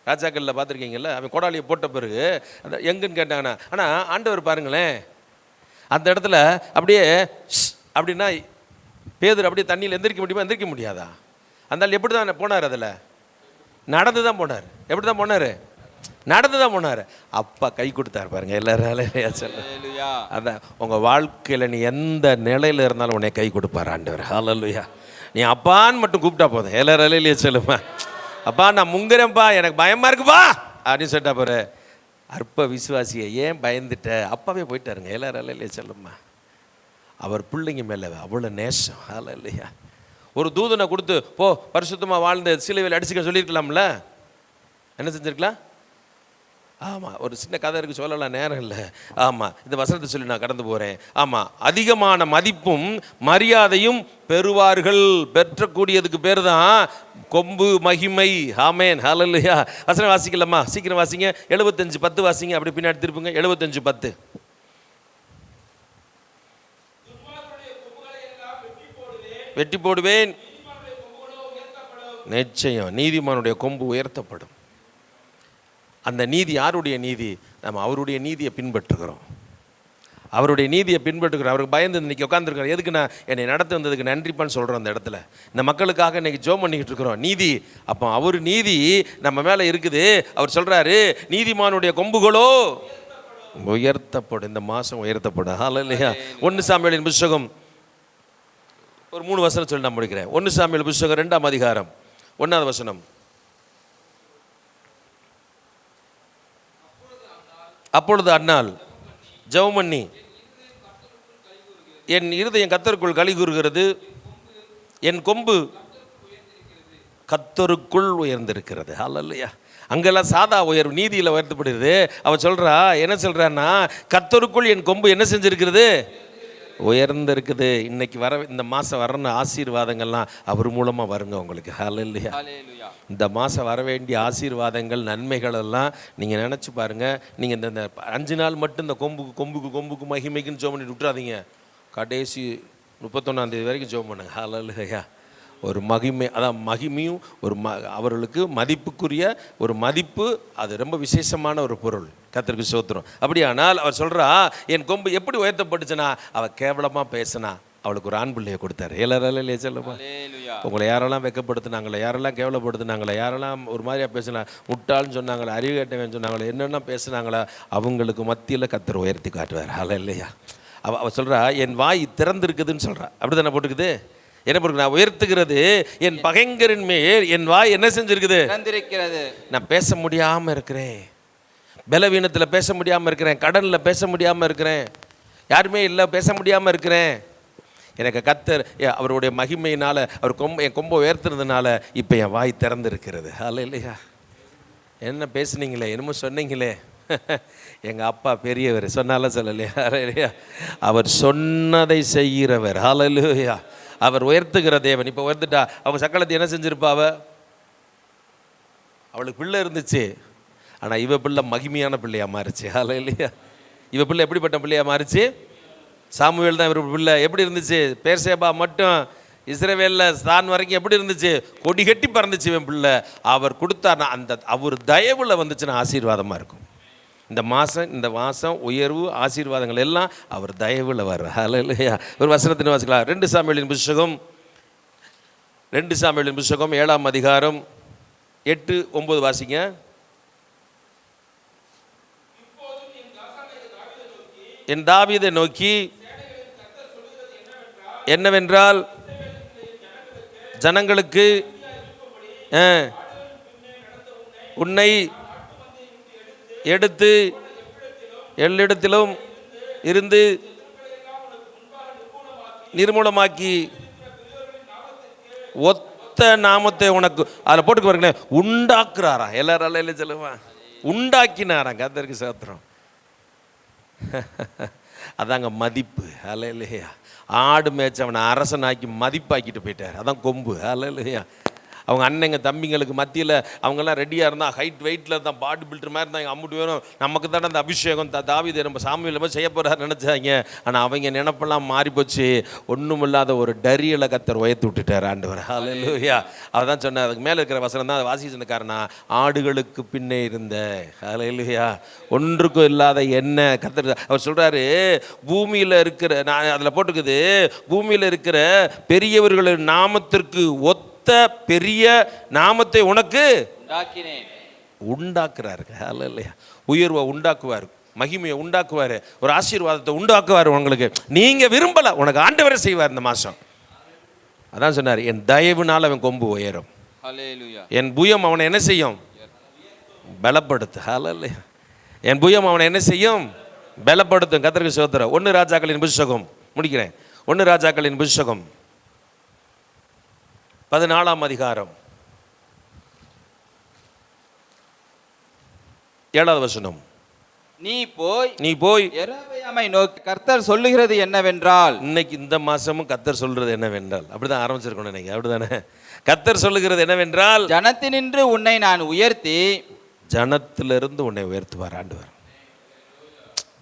ராஜாக்களில் பார்த்துருக்கீங்கள. அவன் கோடாலியை போட்ட பிறகு அந்த எங்கன்னு கேட்டாங்கண்ணா. ஆனால் ஆண்டவர் பாருங்களேன், அந்த இடத்துல அப்படியே அப்படின்னா பேதுரு அப்படியே தண்ணியில் எந்திரிக்க முடியாதா? அந்த எப்படி தான் போனார், அதில் நடந்து தான் போனார். எப்படி தான் போனார், நடந்து தான் போனார். அப்பா கை கொடுத்தாரு பாருங்க. எல்லாரும் அதான் உங்கள் வாழ்க்கையில் நீ எந்த நிலையில் இருந்தாலும் உன்னை கை கொடுப்பார் ஆண்டவர். ஹல்லேலூயா. நீ அப்பான்னு மட்டும் கூப்பிட்டா போதும். எல்லாரும் சொல்லுமா, அப்பா நான் முங்குறேன்ப்பா, எனக்கு பயமாக இருக்குப்பா அப்படின்னு சொல்லிட்டா பாரு. அற்ப விசுவாசியை ஏன் பயந்துட்ட, அப்பாவே போயிட்டாருங்க. எல்லாரும் சொல்லுமா. அவர் பிள்ளைங்க மேலே அவ்வளோ நேசம். ஹல்லேலூயா. ஒரு தூதனை கொடுத்து போ பரிசுத்தமாக வாழ்ந்து சிலுவையில் அடிச்சுக்க சொல்லியிருக்கலாம்ல, என்ன செஞ்சிருக்கலாம்? ஆமாம், ஒரு சின்ன கதை இருக்குது, சொல்லலாம், நேரம் இல்லை. ஆமாம், இந்த வசனத்தை சொல்லி நான் கடந்து போகிறேன். ஆமாம், அதிகமான மதிப்பும் மரியாதையும் பெறுவார்கள். பெற்றக்கூடியதுக்கு பேர் தான் கொம்பு மகிமை. ஆமேன், ஹல்லேலூயா. வசனம் வாசிக்கலாமா? சீக்கிரம் வாசிங்க. 75:10 வாசிங்க. அப்படி பின்னாடி திருப்புங்க. 75:10. வெட்டி போடுவேன், நிச்சயம் நீதிமானுடைய கொம்பு உயர்த்தப்படும். அந்த நீதி யாருடைய நீதி? நம்ம அவருடைய நீதியை பின்பற்றுகிறோம். அவருடைய நீதியை பின்பற்றுகிறோம். அவருக்கு பயந்து இன்றைக்கி உட்காந்துருக்கிறோம். எதுக்கு? நான் என்னை நடத்த வந்ததுக்கு நன்றிப்பான்னு சொல்கிறோம். அந்த இடத்துல இந்த மக்களுக்காக இன்றைக்கி ஜோம் பண்ணிக்கிட்டு இருக்கிறோம். நீதி, அப்போ அவர் நீதி நம்ம மேலே இருக்குது. அவர் சொல்கிறாரு, நீதிமானுடைய கொம்புகளோ உயர்த்தப்படும். இந்த மாதம் உயர்த்தப்படும். ஹல்லேலூயா. 1 சாமுவேலின் புத்தகம் ஒரு 3 வசனம் சொல்லி நான் முடிக்கிறேன். 1 சாமுவேல் புத்தகம் 2ஆம் அதிகாரம் 1ஆவது வசனம். அப்பொழுது அன்னாள் ஜெபம் பண்ணி, என் இருதயம் கர்த்தருக்குள் களி கூறுகிறது, என் கொம்பு கர்த்தருக்குள் உயர்ந்திருக்கிறது. ஹல்லேலூயா. அங்கெல்லாம் சாதா உயர்வு, நீதியில் உயர்த்தப்படுகிறது. அவ சொல்கிறா, என்ன சொல்கிறான்னா, கர்த்தருக்குள் என் கொம்பு என்ன செஞ்சுருக்கிறது? உயர்ந்திருக்குது. இன்னைக்கு வர, இந்த மாதம் வரணும் ஆசீர்வாதங்கள்லாம் அவர் மூலமாக வருங்க உங்களுக்கு. ஹல்லேலூயா. இந்த மாதம் வர வேண்டிய ஆசீர்வாதங்கள், நன்மைகள் எல்லாம் நீங்கள் நினச்சி பாருங்கள். நீங்கள் இந்த 5 நாள் மட்டும் இந்த கொம்புக்கு மகிமைக்குன்னு ஜெபம் பண்ணிட்டு விட்டுறாதீங்க. கடைசி 31ஆம் தேதி வரைக்கும் ஜெபம் பண்ணுங்க. ஹல்லேலூயா. ஒரு மகிமை, அதான் மகிமையும் ஒரு அவர்களுக்கு மதிப்புக்குரிய ஒரு மதிப்பு. அது ரொம்ப விசேஷமான ஒரு பொருள். கர்த்தருக்கு ஸ்தோத்திரம். அப்படியானால் அவர் சொல்கிறா, என் கொம்பு எப்படி உயர்த்தப்பட்டுச்சுன்னா, அவள் கேவலமாக பேசினா அவளுக்கு ஒரு ஆண் பிள்ளையை கொடுத்தாரு. எல்லாராலே சொல்லுமா? உங்களை யாரெல்லாம் வெக்கப்படுத்தினாங்களே, யாரெல்லாம் கேவலப்படுத்தினாங்களே, யாரெல்லாம் ஒரு மாதிரியாக பேசினா, முட்டாள்னு சொன்னாங்களே, அறிவு கேட்டவன் சொன்னாங்களே, என்னென்ன பேசுனாங்களா, அவங்களுக்கு மத்தியில் கர்த்தர் உயர்த்தி காட்டுவார். ஹல்லேலூயா. அவள் சொல்கிறா, என் வாய் திறந்திருக்குதுன்னு சொல்கிறா. அப்படி தானே போட்டுக்குது? என்ன பொருள்? நான் உயர்த்துகிறது என் பகைங்கரின் மேல் என் வாய் என்ன செஞ்சிருக்குது? நான் பேச முடியாமல் இருக்கிறேன், பலவீனத்தில் பேச முடியாமல் இருக்கிறேன், கடனில் பேச முடியாமல் இருக்கிறேன், யாருமே இல்லை பேச முடியாமல் இருக்கிறேன். எனக்கு கர்த்தர் அவருடைய மகிமையினால் அவர் என் கொம்பை உயர்த்துறதுனால இப்போ என் வாய் திறந்துருக்கிறது. ஹல்லேலூயா. என்ன பேசுனீங்களே, என்னமோ சொன்னீங்களே, எங்கள் அப்பா பெரியவர் சொன்னால சொல்லலையா? ஹல்லேலூயா. அவர் சொன்னதை செய்கிறவர். ஹல்லேலூயா. அவர் உயர்த்துகிற தேவன். இப்போ உயர்த்துட்டா அவங்க சக்கலத்தை என்ன செஞ்சிருப்பா? அவளுக்கு பிள்ளை இருந்துச்சு, ஆனால் இவ பிள்ளை மகிமையான பிள்ளையாக மாறிச்சு. ஹல்லேலூயா. இவ பிள்ளை எப்படிப்பட்ட பிள்ளையாக மாறிச்சு? சாமுவேல் தான் இவர் பிள்ளை. எப்படி இருந்துச்சு? பேர்சேபா மட்டும் இஸ்ரவேலில் ஸ்தான் வரைக்கும் எப்படி இருந்துச்சு? கொடி கட்டி பறந்துச்சு இவன் பிள்ளை. அவர் கொடுத்தாருனா அந்த அவர் தயவில் வந்துச்சுன்னா ஆசீர்வாதமாக இருக்கும். இந்த மாதம் உயர்வு ஆசீர்வாதங்கள் எல்லாம் அவர் தயவில் வர்ற. ஹல்லேலூயா. ஒரு வசனத்தின் வாசிக்கலாம். 2 சாமுவேலின் புத்தகம் 7ஆம் அதிகாரம் 8-9 வாசிங்க. என் தாவீதை நோக்கி என்னவென்றால், ஜனங்களுக்கு உன்னை எடுத்து எல்லிடத்திலும் இருந்து நிர்மூலமாக்கி ஒத்த நாமத்தை உனக்கு அதில் போட்டுக்கு பாருங்களேன், உண்டாக்குறாராம். எல்லாரால இல்லை சொல்லுவான், உண்டாக்கினாராம். கர்த்தருக்கு ஸ்தோத்திரம். அதாங்க மதிப்பு. ஹல்லேலூயா. ஆடு மேய்ச்சவனை அரசனாக்கி மதிப்பாக்கிட்டு போயிட்டார். அதான் கொம்பு. ஹல்லேலூயா. அவங்க அண்ணங்க தம்பிங்களுக்கு மத்தியில் அவங்கெல்லாம் ரெடியாக இருந்தால், ஹைட் வெயிட்டில் தான், பாடி பில்டர் மாதிரி இருந்தாங்க. அம்முட்டு வேணும், நமக்கு தானே அந்த அபிஷேகம் தாவீது நம்ம சாமியில் போய் செய்ய போகிறாரு நினச்சாங்க. ஆனால் அவங்க நினப்பெல்லாம் மாறி போச்சு. ஒன்றும் இல்லாத ஒரு டரியலை கர்த்தர் உயர்த்தி விட்டுட்டார் ஆண்டவர். ஹல்லேலூயா. அவதான் சொன்னார். அதுக்கு மேலே இருக்கிற வசனம் தான் வாசி சொன்னக்காரனா, ஆடுகளுக்கு பின்னே இருந்த. ஹல்லேலூயா. ஒன்றுக்கும் இல்லாத என்ன கர்த்தர் அவர் சொல்கிறாரு, பூமியில் இருக்கிற, நான் அதில் போட்டுக்குது, பூமியில் இருக்கிற பெரியவர்களின் நாமத்திற்கு ஒத்த பெரிய நாமத்தை உனக்கு உண்டாக்குறாரு. ஹல்லேலூயா. உயர்வை உண்டாக்குவார், மகிமையை உண்டாக்குவார், ஒரு ஆசீர்வாதத்தை உண்டாக்குவார் உங்களுக்கு. நீங்க விரும்பல, உனக்கு ஆண்டவரே செய்வார் இந்த மாசம். அதான் சொன்னார், என் தயவுனால அவன் கொம்பு உயரும், என் புயம் அவனை என்ன செய்யும்? பலப்படுத்து. ஹல்லேலூயா. என் புயம் அவனை என்ன செய்யும்? பலப்படுத்தும். கர்த்தருக்கு ஸ்தோத்திரம். 1 ராஜாக்களின் புத்தகம் முடிக்கிறேன். 1 ராஜாக்களின் புத்தகம் 14ஆம் அதிகாரம் 7வது வசனம். நீ போய் யெரொபெயாமை நோக்கி கர்த்தர் சொல்லுகிறது என்னவென்றால். இன்னைக்கு இந்த மாசமும் கர்த்தர் சொல்றது என்னவென்றால், அப்படிதான் ஆரம்பிச்சிருக்கணும் நினைக்கிறேன், அப்படிதானே? கர்த்தர் சொல்லுகிறது என்னவென்றால், ஜனத்தினின்று உன்னை நான் உயர்த்தி, ஜனத்திலிருந்து உன்னை உயர்த்துவார் ஆண்டவர்.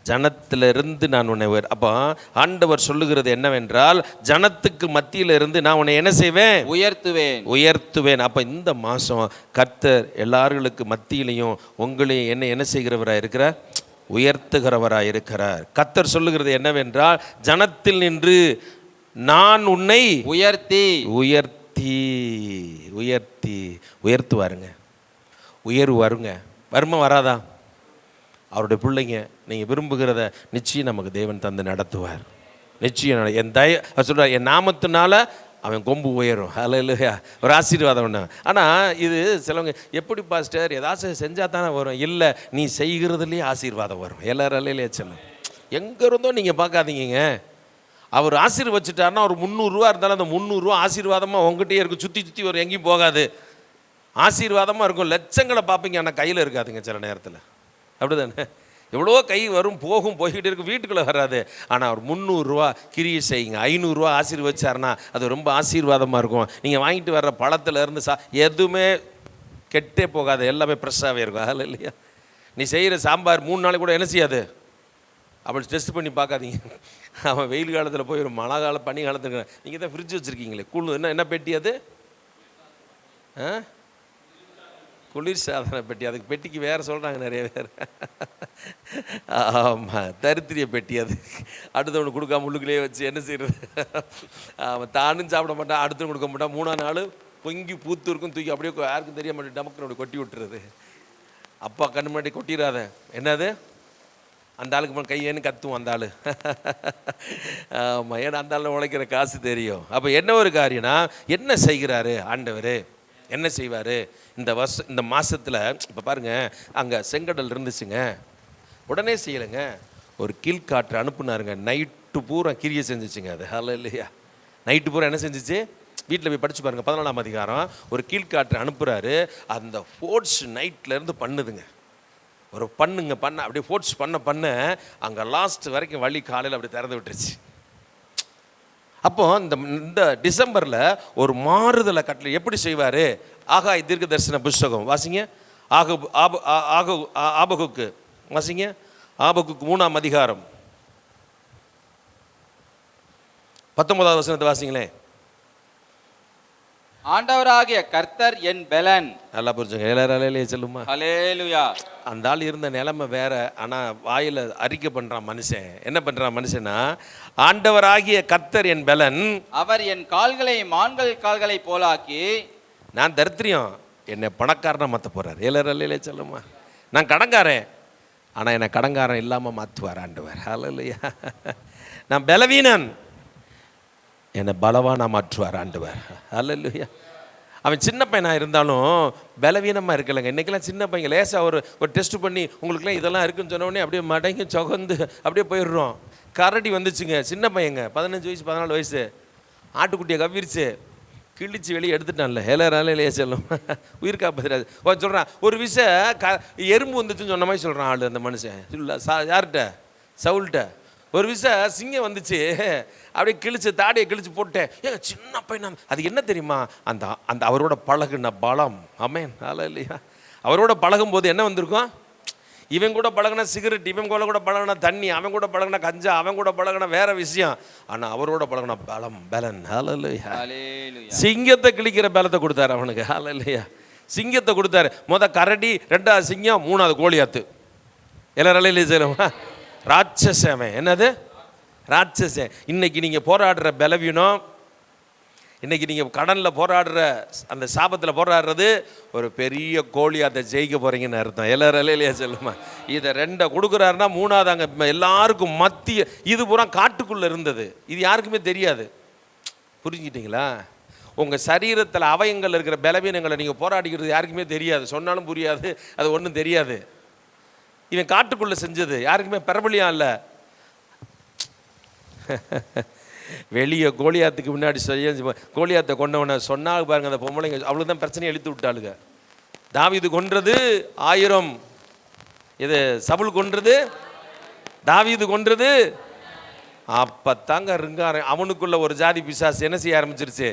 ஜனத்திலிருந்து நான் உன்னை அப்போ ஆண்டவர் சொல்லுகிறது என்னவென்றால், ஜனத்துக்கு மத்தியில இருந்து நான் உன்னை என்ன செய்வேன்? உயர்த்துவேன். அப்போ இந்த மாதம் கர்த்தர் எல்லார்களுக்கு மத்தியிலையும் உங்களையும் என்ன செய்கிறவராக இருக்கிறார்? உயர்த்துகிறவராக இருக்கிறார். கர்த்தர் சொல்லுகிறது என்னவென்றால், ஜனத்தில் நின்று நான் உன்னை உயர்த்துவாருங்க. உயர்வு வருங்க. வருமா வராதா? அவருடைய பிள்ளைங்க நீங்கள் விரும்புகிறத நிச்சயம் நமக்கு தேவன் தந்து நடத்துவார். நிச்சயம் என் சொல்கிறார், என் நாமத்தினால அவன் கொம்பு உயரும். அல்லேலூயா. ஒரு ஆசீர்வாதம் ஒன்று. ஆனால் இது சிலவங்க, எப்படி பாஸ்டர் ஏதாச்சும் செஞ்சால் தானே வரும்? இல்லை, நீ செய்கிறதுலேயே ஆசீர்வாதம் வரும். எல்லாரும் அல்லையிலே சொல்லும். எங்கே இருந்தோ நீங்கள் பார்க்காதீங்க. அவர் ஆசீர்வச்சிட்டாருன்னா ஒரு 300 ரூபா இருந்தாலும் அந்த 300 ரூபா ஆசீர்வாதமாக உங்ககிட்டயே இருக்கும். சுற்றி வரும், எங்கேயும் போகாது. ஆசீர்வாதமாக இருக்கும். லட்சங்களை பார்ப்பீங்க, ஆனால் கையில் இருக்காதுங்க சில நேரத்தில். அப்படிதானே? எவ்வளோ கை வரும், போகும், போய்கிட்டு இருக்கும், வீட்டுக்குள்ளே வராது. ஆனால் ஒரு 300 ரூபா கிரியை செய்யுங்க, 500 ரூபா ஆசீர்வச்சாருன்னா அது ரொம்ப ஆசீர்வாதமாக இருக்கும். நீங்கள் வாங்கிட்டு வர்ற பழத்தில் இருந்து எதுவுமே கெட்டே போகாது, எல்லாமே ஃப்ரெஷ்ஷாகவே இருக்கும். அதில் இல்லையா? நீ செய்கிற சாம்பார் 3 நாளைக்கு கூட என்ன செய்யாது. அப்படி டெஸ்ட் பண்ணி பார்க்காதீங்க. அவன் வெயில் காலத்தில் போய் ஒரு மழை காலம், பனி காலத்துக்கு நீங்கள் தான் ஃப்ரிட்ஜ் வச்சுருக்கீங்களே, கூழ் என்ன பெட்டி அது? குளிர் சாதன பெட்டி. அதுக்கு பெட்டிக்கு வேறு சொல்கிறாங்க நிறைய பேர். ஆமாம், தரித்திரிய பெட்டி. அது அடுத்தவனு கொடுக்காம உள்ளுக்குள்ளேயே வச்சு என்ன செய்கிறது? அவன் தானும் சாப்பிட மாட்டான், அடுத்தவனு கொடுக்க மாட்டான். 3ஆம் நாள் பொங்கி பூத்து இருக்கும், தூக்கி அப்படியே யாருக்கும் தெரிய மாட்டேன் டமக்கு அப்படி கொட்டி விட்டுறது. அப்பா கண்ணு முன்னாடி கொட்டிடாத. என்னது? அந்த ஆளுக்கு கையேன்னு கத்துவோம் அந்த ஆள். ஆமாம், ஏன்னா அந்த ஆள் உழைக்கிற காசு தெரியும். அப்போ என்ன ஒரு காரியம்னா, என்ன செய்கிறாரு ஆண்டவர்? என்ன செய்வார் இந்த மாதத்தில்? இப்போ பாருங்கள், அங்கே செங்கடல் இருந்துச்சுங்க, உடனே செய்யலைங்க. ஒரு கீழ்காற்று அனுப்புனாருங்க, நைட்டு பூரா கிரியை செஞ்சிச்சுங்க. அது அல்லேலூயா. நைட்டு பூரா என்ன செஞ்சிச்சு? வீட்டில் போய் படித்து பாருங்கள், 14ஆம் அதிகாரம். ஒரு கீழ்காற்று அனுப்புகிறாரு, அந்த ஃபோர்ஸ் நைட்லேருந்து பண்ணுதுங்க. ஒரு பண்ண அப்படியே ஃபோர்ஸ் பண்ண அங்கே லாஸ்ட் வரைக்கும் வழி காலையில் அப்படி திறந்து விட்டுருச்சு. அப்போ இந்த டிசம்பரில் ஒரு மாறுதலை கட்டளை எப்படி செய்வார்? ஆகாய் தீர்க்க தரிசன புஸ்தகம் வாசிங்க. ஆபகுக்கு வாசிங்க. ஆபகுக்கு 3ஆம் அதிகாரம் 19வது வசனத்தை வாசிங்களேன். ஆண்டவராகிய கர்த்தர் என் பெலன். நல்லா புரிஞ்சுங்க. எல்லாரும் சொல்லுமா? ஹல்லேலூயா. அந்த ஆள் இருந்த நிலைமை வேற. ஆனால் வாயில் அறிக்கை பண்ணுறான் மனுஷன். என்ன பண்ணுறான் மனுஷனா? ஆண்டவராகிய கர்த்தர் என் பெலன், அவர் என் கால்களை மான்கள் கால்களை போலாக்கி. நான் தரித்திரியம், என்னை பணக்காரனை மாற்ற போகிறார். எல்லாரும் சொல்லுமா? நான் கடங்காரன், ஆனால் என்னை கடங்காரன் இல்லாமல் மாற்றுவார் ஆண்டவர். ஹல்லேலூயா. நான் பலவீனன், என்னை பலவானாக மாற்றுவார் ஆண்டவர். ஹல்லேலூயா. அவன் சின்ன பையனாக இருந்தாலும் பலவீனமாக இருக்கலைங்க. இன்றைக்கெல்லாம் சின்ன பையன் லேசாக ஒரு டெஸ்ட் பண்ணி உங்களுக்குலாம் இதெல்லாம் இருக்குன்னு சொன்னோடனே அப்படியே மடங்கி சொகந்து அப்படியே போயிடுறோம். கரடி வந்துச்சுங்க, சின்ன பையங்க, 15 வயசு 14 வயசு, ஆட்டுக்குட்டியை கவ்விரிச்சு கிழிச்சு வெளியே எடுத்துட்டான்ல. ஹேலராலே சொல்லும், உயிர் காப்பாற்றாது. சொல்கிறான் ஒரு விஷயம் எறும்பு வந்துச்சுன்னு சொன்ன மாதிரி சொல்கிறான் ஆள். அந்த மனுஷன் யார்கிட்ட? சவுல்கிட்ட. ஒரு விஷயம் சிங்கம் வந்துச்சு, அப்படியே கிழிச்சு தாடியை கிழிச்சு போட்டேன். ஏங்க சின்ன பையன், அது என்ன தெரியுமா? அந்த அவரோட பழகுன பலம். ஆமென். ஹல்லேலூயா. அவரோட பழகும் போது என்ன வந்திருக்கும்? இவன் கூட பழகின சிகரெட், இவன் கூட பழகின தண்ணி, அவன் கூட பழகின கஞ்சா, அவன் கூட பழகின வேற விஷயம். ஆனால் அவரோட பழகின பலன். ஹல்லேலூயா. சிங்கத்தை கிழிக்கிற பலத்தை கொடுத்தாரு அவனுக்கு. ஹல்லேலூயா. சிங்கத்தை கொடுத்தாரு. கரடி, 2வது சிங்கம், 3வது கோலியாத்து. எல்லாரும் செய்யலாமா? ராட்சசமே. என்னது? ராட்சசன். இன்னைக்கு நீங்கள் போராடுற பலவீனம், இன்னைக்கு நீங்கள் கடனில் போராடுற அந்த சாபத்தில் போராடுறது ஒரு பெரிய கோலியாத்தை ஜெயிக்க போகிறீங்கன்னு அர்த்தம். எல்லாரும் சொல்லுமா? இதை 2 கொடுக்குறாருன்னா 3வது அங்கே எல்லாருக்கும் மத்திய. இது பூரா காட்டுக்குள்ளே இருந்தது, இது யாருக்குமே தெரியாது. புரிஞ்சுக்கிட்டீங்களா? உங்கள் சரீரத்தில் அவயங்கள் இருக்கிற பலவீனங்களை நீங்கள் போராடிக்கிறது யாருக்குமே தெரியாது. சொன்னாலும் புரியாது, அது ஒன்றும் தெரியாது. இவன் காட்டுக்குள்ளே செஞ்சது யாருக்குமே பிரபலியம் இல்லை. வெளியே கோலியாத்துக்கு முன்னாடி கோலியாத்தை கொண்டவனை சொன்னாங்க பாருங்க, அந்த பொம்பளைங்க அவ்வளோ தான் பிரச்சனையை இழுத்து விட்டாளுங்க. தாவீது கொன்றது 1000, இது சவுல் கொன்றது, தாவீது கொன்றது. அப்பத்தாங்க ருங்காரன் அவனுக்குள்ள ஒரு ஜாதி பிசாசு என்ன செய்ய ஆரம்பிச்சிருச்சு.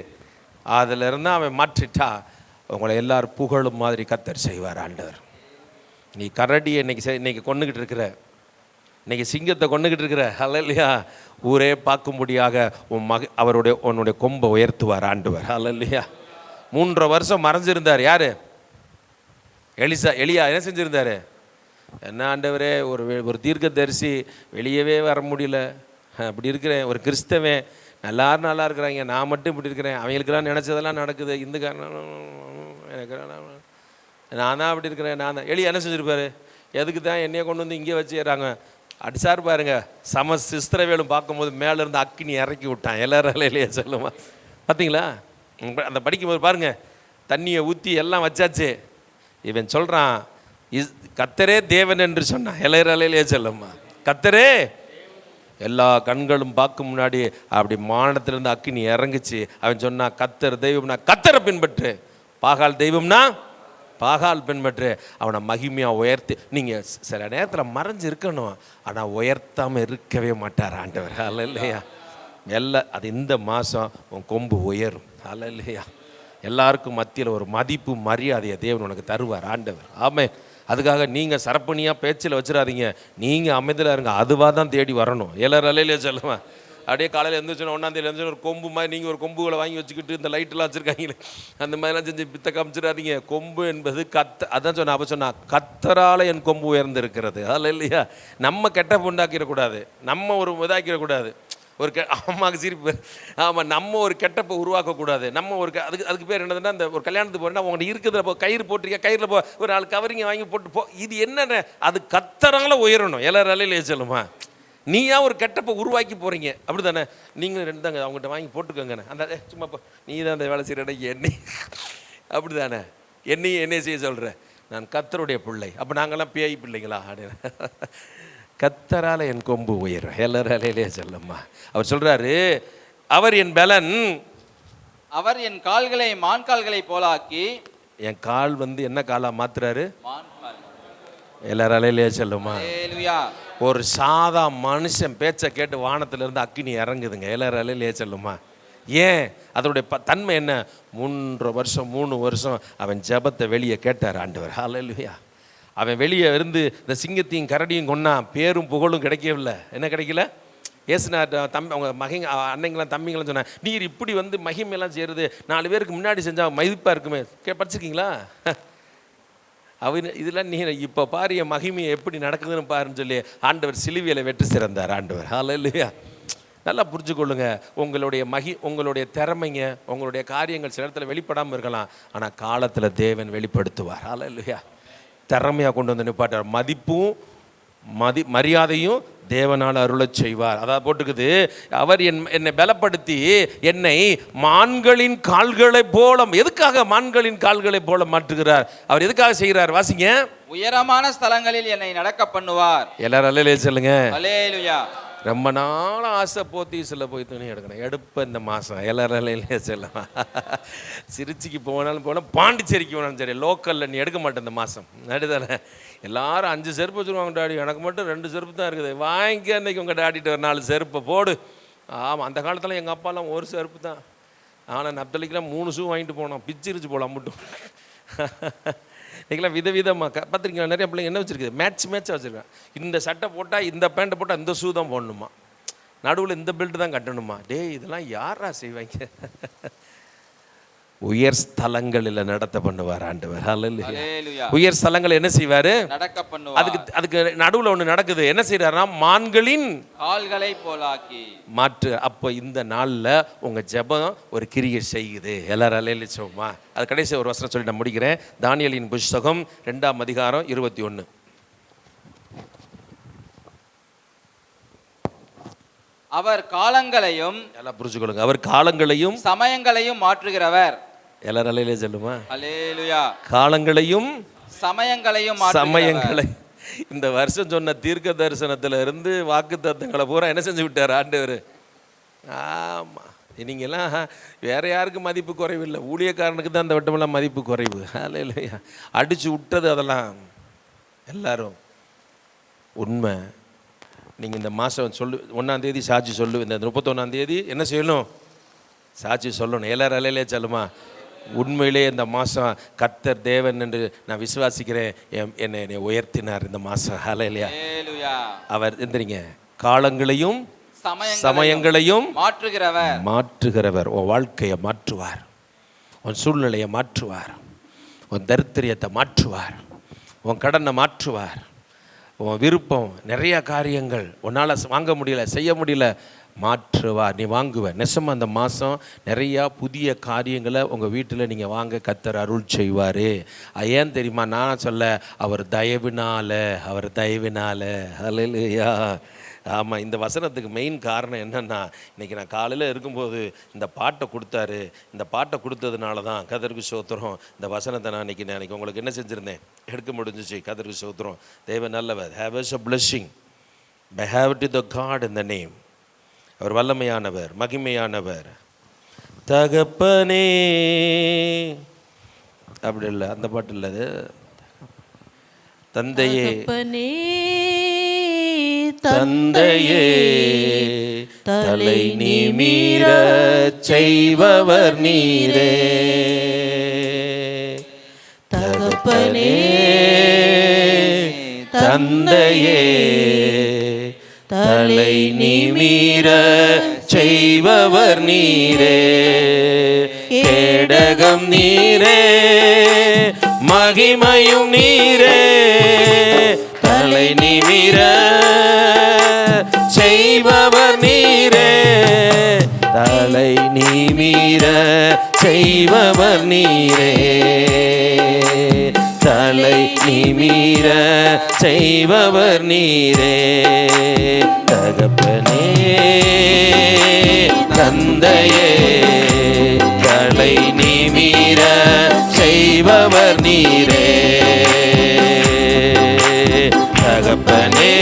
அதுல இருந்து அவன் மாற்றிட்டா, உங்களை எல்லாரும் புகழும் மாதிரி கர்த்தர் செய்வார் ஆண்டவர். நீ கரடியை இன்னைக்கு கொண்டுகிட்டு இருக்கிற, இன்னைக்கு சிங்கத்தை கொண்டுகிட்டு இருக்கிற, அல்லையா, ஊரே பார்க்கும்படியாக உன்னுடைய கொம்பை உயர்த்துவார் ஆண்டவர். அல்லையா, 3 வருஷம் மறைஞ்சிருந்தார் யாரு? எலியா என்ன செஞ்சிருந்தாரு? என்ன ஆண்டவரே, ஒரு தீர்க்கதரிசி வெளியவே வர முடியல, அப்படி இருக்கிறேன், ஒரு கிறிஸ்தவன் எல்லாரும் நல்லா இருக்கிறாங்க, நான் மட்டும் இப்படி இருக்கிறேன், அவங்களுக்கெல்லாம் நினச்சதெல்லாம் நடக்குது, எனக்கு நான் தான் அப்படி இருக்கிறேன், நான் தான். எலியா என்ன செஞ்சுருப்பாரு? எதுக்கு தான் என்னையை கொண்டு வந்து இங்கே வச்சுக்கிறாங்க அடிச்சார் பாருங்க. சிஸ்திரவேலும் பார்க்கும்போது மேலேருந்து அக்கினி இறக்கி விட்டான். எல்லாரும் இல்லையா சொல்லுமா? பார்த்தீங்களா? அந்த படிக்கும்போது பாருங்க, தண்ணியை ஊற்றி எல்லாம் வச்சாச்சு. இவன் சொல்கிறான், கர்த்தரே தேவன் என்று சொன்னான். எல்லாரையிலே சொல்லுமா, கர்த்தரே, எல்லா கண்களும் பார்க்க முன்னாடி அப்படி மானத்திலிருந்து அக்கினி இறங்குச்சு. அவன் சொன்னான், கர்த்தர் தெய்வம்னா கர்த்தரை பின்பற்று, பாகால் தெய்வம்னா பாகால் பின்பற்று. அவனை மகிமையாக உயர்த்தி. நீங்கள் சில நேரத்தில் மறைஞ்சு இருக்கணும், ஆனால் உயர்த்தாமல் இருக்கவே மாட்டார் ஆண்டவர். அல்ல இல்லையா? அது இந்த மாதம் உன் கொம்பு உயரும். அல்ல இல்லையா? எல்லாருக்கும் மத்தியில் ஒரு மதிப்பு மரியாதையை தேவன் உனக்கு தருவார் ஆண்டவர். ஆமென். அதுக்காக நீங்கள் சரப்பணியாக பேச்சில் வச்சிடாதீங்க, நீங்கள் அமைதியில் இருங்க, அதுவாக தான் தேடி வரணும். எல்லாரும் அலையிலே சொல்லுவேன். அப்படியே காலையில் எழுந்திரிச்சோன்னா 1ஆம் தேதி எழுந்திரிச்சு ஒரு கொம்பு மாதிரி நீங்கள் ஒரு கொம்புகளை வாங்கி வச்சுக்கிட்டு இந்த லைட்டெல்லாம் வச்சுருக்காங்களே, அந்த மாதிரிலாம் செஞ்சு பித்த காமிச்சிடாதீங்க. கொம்பு என்பது அதான் சொன்ன, அப்போ சொன்னா, கர்த்தரால் என் கொம்பு உயர்ந்திருக்கிறது. அதில் இல்லையா? நம்ம கெட்ட உண்டாக்கிடக்கூடாது, நம்ம ஒரு இதாக்கிடக்கூடாது, ஒரு அம்மாவுக்கு சிரிப்பு. ஆமாம், நம்ம ஒரு கெட்டப்பை உருவாக்கக்கூடாது. நம்ம ஒரு அதுக்கு பேர் என்னதுன்னா, அந்த ஒரு கல்யாணத்துக்கு போகிறேன்னா உங்கள்கிட்ட இருக்கிறத கயிறு போட்டிருக்கேன், கயிறில் ஒரு 4 கவரிங்க வாங்கி போட்டு இது என்னென்ன, அது கர்த்தரால உயரணும். எல்லாரும் அலையிலே சொல்லுமா, நீயா ஒரு கெட்டப்பை உருவாக்கி போகிறீங்க, அப்படி தானே? நீங்கள் 2 தாங்க அவங்ககிட்ட வாங்கி போட்டுக்கோங்கண்ணே, அந்த சும்மா நீ தான் அந்த வேலை செய்கிற என்னை, அப்படி தானே? என்னையை செய்ய சொல்கிற, நான் கர்த்தருடைய பிள்ளை. அப்போ நாங்கள்லாம் பேய் பிள்ளைங்களா? அப்படின்னு கர்த்தரால் என் கொம்பு உயரும். எல்லாரும் அலையிலே சொல்லம்மா. அவர் சொல்கிறாரு, அவர் என் பலன், அவர் என் கால்களை மான் கால்களை போலாக்கி. என் கால் என்ன காலாக மாத்துறாரு? எல்லாரும் அலையிலே சொல்லுமா. ஒரு சாதா மனுஷன் பேச்சை கேட்டு வானத்திலிருந்து அக்கினி இறங்குதுங்க. எல்லாரும் அலையிலே சொல்லுமா. ஏன்? அதனுடைய தன்மை என்ன? 3 வருஷம் அவன் ஜெபத்தை வெளியே கேட்டார் ஆண்டவர். ஹல்லேலூயா. அவன் வெளியே இருந்து இந்த சிங்கத்தையும் கரடியும் கொன்னா, பேரும் புகழும் கிடைக்கவில்லை. என்ன கிடைக்கல? ஏசுனார் அவங்க அன்னைங்களாம் தம்பிங்களாம் சொன்னேன், நீர் இப்படி மகிமையெல்லாம் செய்கிறது 4 பேருக்கு முன்னாடி செஞ்சால் மதிப்பாக இருக்குமே. படிச்சிருக்கீங்களா? இதெல்லாம் நீ இப்போ பாரு என் மகிமையை எப்படி நடக்குதுன்னு பாருன்னு சொல்லி ஆண்டவர் சிலுவையில் வெற்றி சிறந்தார் ஆண்டவர். ஹல்லேலூயா. நல்லா புரிஞ்சுக்கொள்ளுங்க. உங்களுடைய திறமைங்க, உங்களுடைய காரியங்கள் சில இடத்துல வெளிப்படாமல் இருக்கலாம், ஆனால் காலத்தில் தேவன் வெளிப்படுத்துவார். ஹல்லேலூயா. திறமையாக கொண்டு வந்து நிப்பாட்டார். மதிப்பும் மரியாதையும் தேவனால் அருளச் செய்வார். அதாவது போட்டுக்குது, அவர் என்னை பலப்படுத்தி என்னை மான்களின் கால்களை போல. எதுக்காக மான்களின் கால்களை போல மாற்றுகிறார்? அவர் எதுக்காக செய்கிறார்? வாசிங்க. உயரமான ஸ்தலங்களில் என்னை நடக்க பண்ணுவார். எல்லாரும் அல்லேலூயா சொல்லுங்க. அல்லேலூயா. ரொம்ப நாள் ஆசை போத்தீஸில் போய் துணி எடுப்பேன் இந்த மாதம். எல்லாரும் அல்லேலூயா சொல்லுவேன். திருச்சிக்கு போனாலும் பாண்டிச்சேரிக்கு போனாலும் சரி, லோக்கலில் நீ எடுக்க மாட்டேன் இந்த மாதம். நடுதானே? எல்லாரும் 5 செருப்பு வச்சுருவாங்க டாடி, எனக்கு மட்டும் 2 செருப்பு தான் இருக்குது. வாங்கிக்க அன்றைக்கி உங்கள் டாடிட்டு ஒரு 4 செருப்பை போடு. ஆமாம், அந்த காலத்தில் எங்கள் அப்பாலாம் 1 செருப்பு தான். ஆனால் நப்தலிக்கெலாம் 3 ஷூ வாங்கிட்டு போனோம், பிச்சிருச்சு போகலாம் மட்டும். இன்றைக்கெல்லாம் விதவிதமாக பார்த்துருக்கீங்களா? நிறைய பிள்ளைங்க என்ன வச்சுருக்குது, மேட்சாக வச்சுருக்கேன். இந்த சட்டை போட்டால், இந்த பேண்ட்டை போட்டால் இந்த ஷூ தான் போடணுமா, நடுவில் இந்த பெல்ட் தான் கட்டணுமா. இதெல்லாம் யாரா செய்வாங்க? உயர் ஸ்தலங்களில் நடத்த பண்ணுவார் ஆண்டவர். ஹல்லேலூயா. உயர் ஸ்தலங்கள் என்ன செய்வார்? நடக்க பண்ணுவார். அதுக்கு நடுவில் ஒன்று நடக்குது. என்ன செய்யறாருன்னா, மான்களின் கால்களை போலாக்கி மாற்று. அப்போ இந்த நாளில் உங்கள் ஜெபம் ஒரு கிரியை செய்யுது. எல்லாரும் அல்லேலூயா சொல்லுமா. அது கடைசி ஒரு வசனம் சொல்லி நான் முடிக்கிறேன். தானியேலின் புஸ்தகம் 2ஆம் அதிகாரம் 21. அவர் காலங்களையும், எல்லாம் புரிஞ்சுக்கொள்ளுங்க, அவர் காலங்களையும் சமயங்களையும் மாற்றுகிறவர். எல்லாரும் அல்லேலூயா சொல்லுமா. அல்லேலூயா. காலங்களையும் சமயங்களையும் இந்த வருஷம் சொன்ன தீர்க்க தரிசனத்துல இருந்து வாக்கு தத்தங்களை பூரா என்ன செஞ்சு விட்டார் ஆண்டவர்? ஆமாம், நீங்கள்லாம் வேற யாருக்கு மதிப்பு குறைவில்லை, ஊழியக்காரனுக்கு தான் அந்த வட்டமெல்லாம் மதிப்பு குறைவு. அல்லேலூயா. அடித்து விட்டது அதெல்லாம் எல்லாரும் உண்மை. நீங்கள் இந்த மாதம் 1ஆம் தேதி சாட்சி இந்த 31ஆம் தேதி என்ன செய்யணும்? சாட்சி சொல்லணும். எல்லாரும் அல்லேலூயா சொல்லுமா? உண்மையிலே இந்த மாதம் கர்த்தர் தேவன் என்று நான் விசுவாசிக்கிறேன், என்னை உயர்த்தினார் இந்த மாதம். அல்லேலூயா. அவர் எந்திரிங்க, காலங்களையும் சமயங்களையும் மாற்றுகிறவர். உன் வாழ்க்கையை மாற்றுவார், உன் சூழ்நிலையை மாற்றுவார், உன் தரித்திரியத்தை மாற்றுவார், உன் கடனை மாற்றுவார், உன் விருப்பம் நிறைய காரியங்கள் உன்னால் வாங்க முடியல, செய்ய முடியல, மாற்றுவார். நீ வாங்குவ. நெசமாக அந்த மாதம் நிறையா புதிய காரியங்களை உங்கள் வீட்டில் நீங்கள் வாங்க கர்த்தர் அருள் செய்வார். ஏன் தெரியுமா? நான் சொல்ல, அவர் தயவினால. அல்லேலூயா. ஆமாம், இந்த வசனத்துக்கு மெயின் காரணம் என்னென்னா, இன்றைக்கி நான் காலையில் இருக்கும்போது இந்த பாட்டை கொடுத்தாரு. இந்த பாட்டை கொடுத்ததுனால தான் கர்த்தருக்கு ஸ்தோத்திரம். இந்த வசனத்தை நான் இன்றைக்கி உங்களுக்கு என்ன செஞ்சுருந்தேன், எடுக்க முடிஞ்சிச்சு. கர்த்தருக்கு ஸ்தோத்திரம். தேவன் நல்லவர். Have us a blessing by have to the God in the name. அவர் வல்லமையானவர், மகிமையானவர். தகப்பனே அப்படி இல்லை, அந்த பாட்டு இல்லை, அது தந்தையே. தந்தையே தலை நிமிர செய்பவர் நீரே. தகப்பனே தந்தையே தலை நிமிர செய்பவர் நீரே. கேடகம் நீரே, மகிமையும் நீரே. தலை நிமிர செய்பவர் நீரே. தலை நிமிர செய்பவர் நீரே. தலை நிமிர செய்பவர் நீரே. தகப்பனே தந்தையே தலை நிமிர செய்பவர் நீரே. தகப்பனே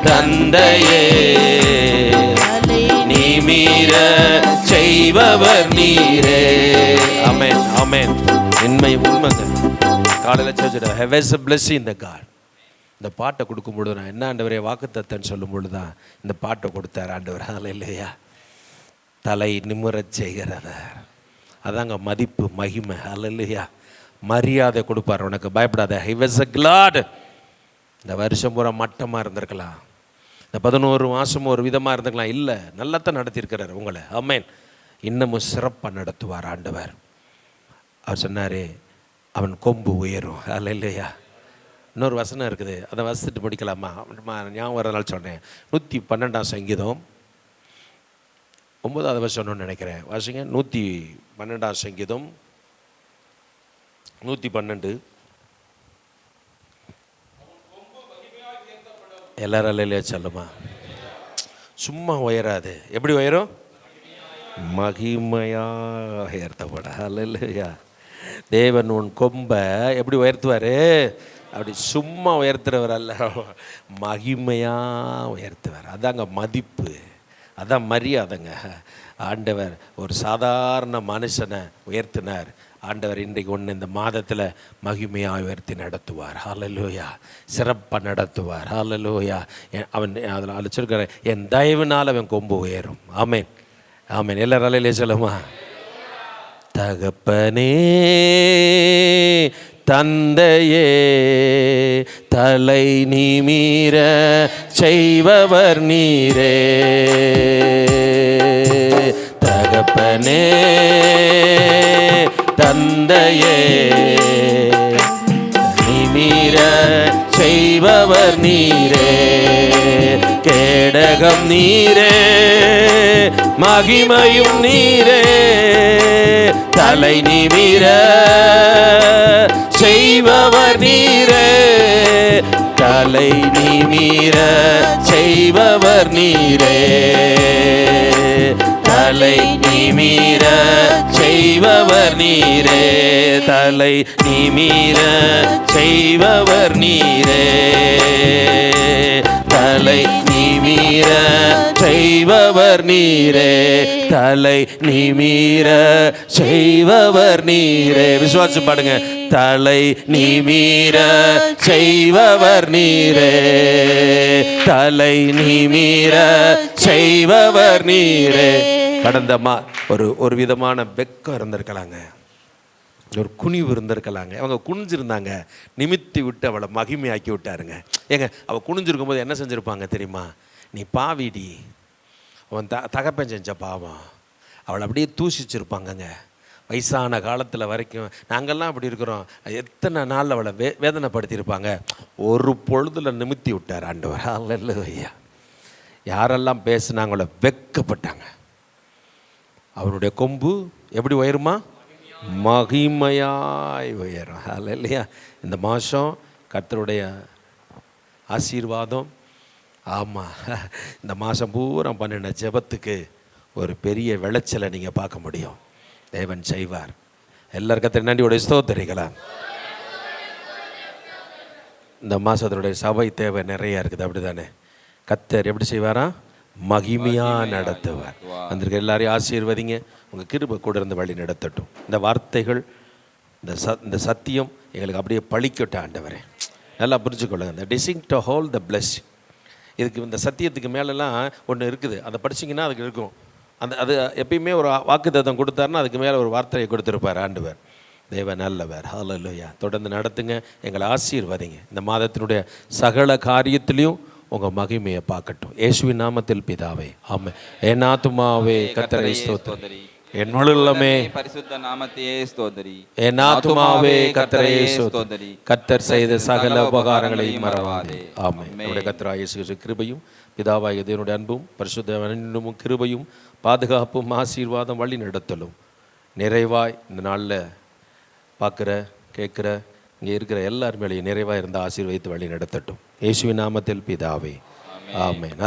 தந்தையே நிமிர செய்பவர் நீரே. ஆமென், ஆமென். உண்மைங்க. காலையில் சேர்ச்சுட ஹேவ் அ பிளெஸ்ஸிங் இந்த காட். இந்த பாட்டை கொடுக்கும்பொழுது நான் என்ன ஆண்டவரே வாக்குத்தத்தன்னு சொல்லும் பொழுது தான் இந்த பாட்டை கொடுத்தார் ஆண்டவர். அல்லேலூயா. தலை நிமிரச் செய்கிறவர், அதாங்க மதிப்பு, மகிமை. அல்லேலூயா. மரியாதை கொடுப்பார். உனக்கு பயப்படாத. He was a glad. இந்த வருஷம் பூரா மட்டமாக இருந்திருக்கலாம், இந்த 11 மாதமும் ஒரு விதமாக இருந்திருக்கலாம். இல்லை, நல்லாத்தான் நடத்தியிருக்கிறார் உங்களை. ஆமென். இன்னமும் சிறப்பாக நடத்துவார் ஆண்டவர். அவர் சொன்னார், அவன் கொம்பு உயரும். அல்லேலூயா. இன்னொரு வசனம் இருக்குது, அதை வசத்துட்டு முடிக்கலாமா? ஞாபகம் வரனால சொன்னேன். 112ஆம் சங்கீதம் 9வது வசனம்னு நினைக்கிறேன். வாசிங்க. 112ஆம் சங்கீதம் 112. எல்லாரும் அல்லேலூயா சொல்லுமா? சும்மா உயராது. எப்படி உயரும்? மகிமையாக உயர்த்தப்பட. அல்லேலூயா. தேவன் உன் கொம்பை எப்படி உயர்த்துவார்? அப்படி சும்மா உயர்த்துறவர் அல்ல, மகிமையாக உயர்த்துவார். அதாங்க மதிப்பு, அதான் மரியாதைங்க. ஆண்டவர் ஒரு சாதாரண மனுஷனை உயர்த்தினார். ஆண்டவர் இன்றைக்கு ஒன்று இந்த மாதத்தில் மகிமையாக உயர்த்தி நடத்துவார். ஹல்லேலூயா. சிறப்பாக நடத்துவார். ஹல்லேலூயா. அவன் அதில் அழைச்சிருக்கிற என் தயவினால் அவன் கொம்பு உயரும். ஆமென், ஆமென். எல்லாரும் அல்லேலூயா சொல்லுமா? தகப்பனே தந்தையே தலை நிமிர செய்பவர் நீரே. தகப்பனே தந்தையே நிமிர செய்பவர் நீரே. கேடகம் நீரே, மகிமையும் நீரே. தலை நிமிர செய்பவர் நீரே. தலை நிமிர செய்பவர் நீரே. தலை நிமிர செய்பவர் நீரே. தலை நிமிர செய்பவர் நீரே. தலை நிமிர செய்பவர் செய்பவர் நீரே, தலை நிமிர செய்பவர் நீரே. விசுவாசி பாடுங்க. தலை நிமிர செய்பவர் நீரே, தலை நிமிர செய்பவர் நீரே. கடந்த ஒரு விதமான வெக்கம் இருந்திருக்கலாங்க, ஒரு குனிவு இருந்திருக்கலாங்க. அவங்க குனிஞ்சிருந்தாங்க, நிமித்தி விட்டு அவளை மகிமையாக்கி விட்டாருங்க. ஏங்க அவள் குனிஞ்சிருக்கும் போது என்ன செஞ்சுருப்பாங்க தெரியுமா? நீ பாவிடி, அவன் தகப்பன் செஞ்ச பாவம், அவளை அப்படியே தூசிச்சிருப்பாங்கங்க. வயசான காலத்தில் வரைக்கும் நாங்கள்லாம் அப்படி இருக்கிறோம். எத்தனை நாள் அவளை வேதனைப்படுத்தியிருப்பாங்க. ஒரு பொழுதில் நிமித்தி விட்டார் ஆண்டவர். அல்லேலூயா. யாரெல்லாம் பேசுனாங்களோ வெக்கப்பட்டாங்க. அவனுடைய கொம்பு எப்படி உயருமா? மகிமையாய் உயரும். அல்லேலூயா. இந்த மாதம் கர்த்தருடைய ஆசீர்வாதம். ஆமாம், இந்த மாதம் பூரா பண்ணின ஜெபத்துக்கு ஒரு பெரிய விளைச்சலை நீங்கள் பார்க்க முடியும். தேவன் செய்வார். எல்லாரும் கர்த்தரை நன்றியோட ஸ்தோத்திரிக்கலாம். இந்த மாதத்தினுடைய சபை தேவை நிறையா இருக்குது, அப்படி தானே? கர்த்தர் எப்படி செய்வாரா? மகிமையாக நடத்துவார். வந்திருக்க எல்லாரையும் ஆசீர்வதிங்க. உங்கள் கிருபை கூட இருந்து வழி நடத்தட்டும். இந்த வார்த்தைகள், இந்த சத்தியம் எங்களுக்கு அப்படியே பழிக்கட்டும் ஆண்டவரே. நல்லா புரிஞ்சுக்கொள்ளுங்க. இந்த டிசிங் டு ஹோல் த பிளெஸ்ஸிங், இதுக்கு இந்த சத்தியத்துக்கு மேலெல்லாம் ஒன்று இருக்குது. அதை படிச்சிங்கன்னா அதுக்கு இருக்கும். அது எப்பயுமே ஒரு வாக்குத்தத்தம் கொடுத்தாருன்னா அதுக்கு மேலே ஒரு வார்த்தையை கொடுத்துருப்பார் ஆண்டவர். தேவன் நல்லவர். ஹல்லேலூயா. தொடர்ந்து நடத்துங்க, எங்களை ஆசீர்வதிங்க. இந்த மாதத்தினுடைய சகல காரியத்திலையும் உங்கள் மகிமையை பார்க்கட்டும். இயேசுவின் நாமத்தில் பிதாவே, ஆமென். என் ஆத்துமாவே கர்த்தரை ஸ்தோத்திரி, என் முழுமே பரிசுத்த நாமத்தையே ஸ்தோத்திரி. என் ஆத்துமாவே கர்த்தரை ஸ்தோத்திரி, கர்த்தர் செய்த சகல உபகாரங்களை மறவாதே. ஆமென். நம்முடைய கர்த்தராகிய இயேசு கிறிஸ்துவின் கிருபையும் பிதாவாகிய தேவனுடைய அன்பும் பரிசுத்த கிருபையும் பாதுகாப்பும் ஆசீர்வாதம் வழி நடத்தலும் நிறைவாய் இந்த நாளில் பார்க்குற கேட்குற இங்கே இருக்கிற எல்லார் மேலேயும் நிறைவாக இருந்த ஆசீர்வதித்து வழி நடத்தட்டும். இயேசுவின் நாமத்தில் பிதாவே, ஆமென்.